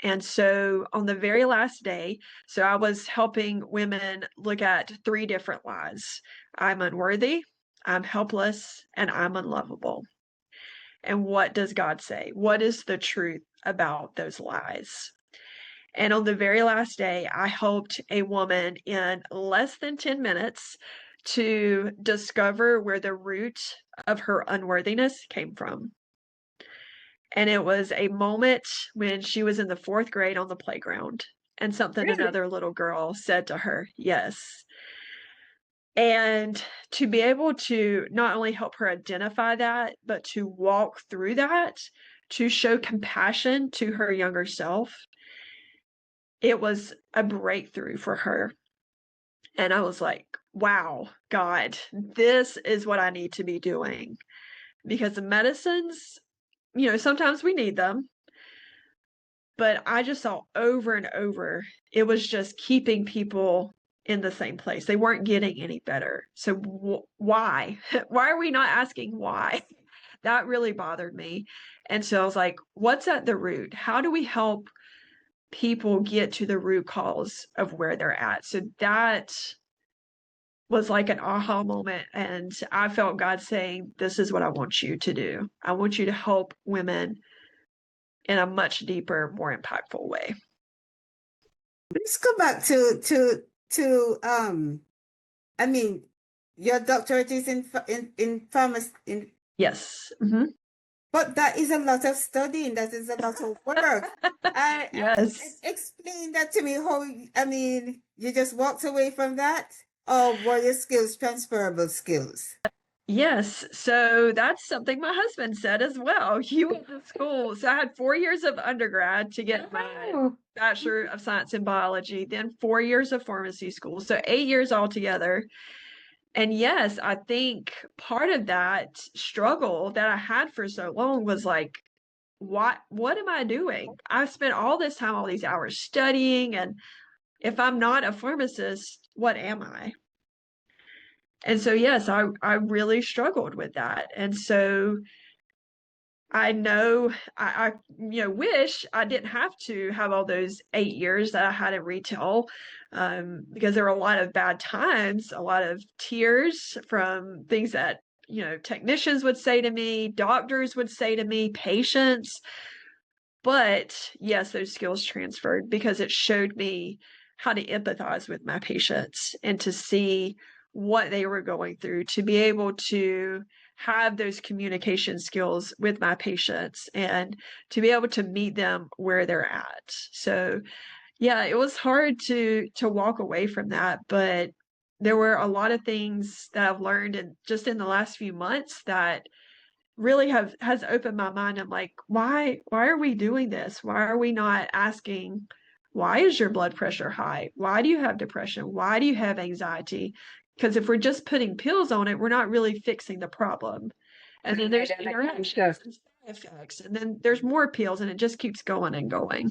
And so on the very last day, so I was helping women look at 3 different lies. I'm unworthy, I'm helpless, and I'm unlovable. And what does God say? What is the truth about those lies? And on the very last day, I helped a woman in less than 10 minutes to discover where the root of her unworthiness came from. And it was a moment when she was in the 4th grade on the playground, and something Really? another little girl said to her. Yes. And to be able to not only help her identify that, but to walk through that, to show compassion to her younger self, it was a breakthrough for her. And I was like, wow, God, this is what I need to be doing. Because the medicines, sometimes we need them, but I just saw over and over, it was just keeping people in the same place. They weren't getting any better. So why? Why are we not asking why? That really bothered me. And so I was like, what's at the root? How do we help people get to the root cause of where they're at? So that was like an aha moment. And I felt God saying, this is what I want you to do. I want you to help women in a much deeper, more impactful way. Let's go back to I mean, your doctorate is in pharmacy Yes. Mm-hmm. but that is a lot of studying, that is a lot of work. Yes. Explain that to me, how, I mean, you just walked away from that, or were your skills transferable skills? Yes. So that's something my husband said as well. He went to school. So I had 4 years of undergrad to get my Oh, Bachelor of Science in Biology, then 4 years of pharmacy school. So 8 years altogether. And yes, I think part of that struggle that I had for so long was like, what am I doing? I've spent all this time, all these hours studying, and if I'm not a pharmacist, what am I? And so yes, I really struggled with that. And so I know I wish I didn't have to have all those 8 years that I had in retail, because there were a lot of bad times, a lot of tears from things that technicians would say to me, doctors would say to me, patients. But yes, those skills transferred because it showed me how to empathize with my patients and to see what they were going through, to be able to have those communication skills with my patients and to be able to meet them where they're at. So, yeah, it was hard to walk away from that, but there were a lot of things that I've learned and just in the last few months that really has opened my mind. I'm like, why are we doing this? Why are we not asking, why is your blood pressure high? Why do you have depression? Why do you have anxiety? Because if we're just putting pills on it, we're not really fixing the problem. And then there's interactions and side effects, and then there's more pills, and it just keeps going and going.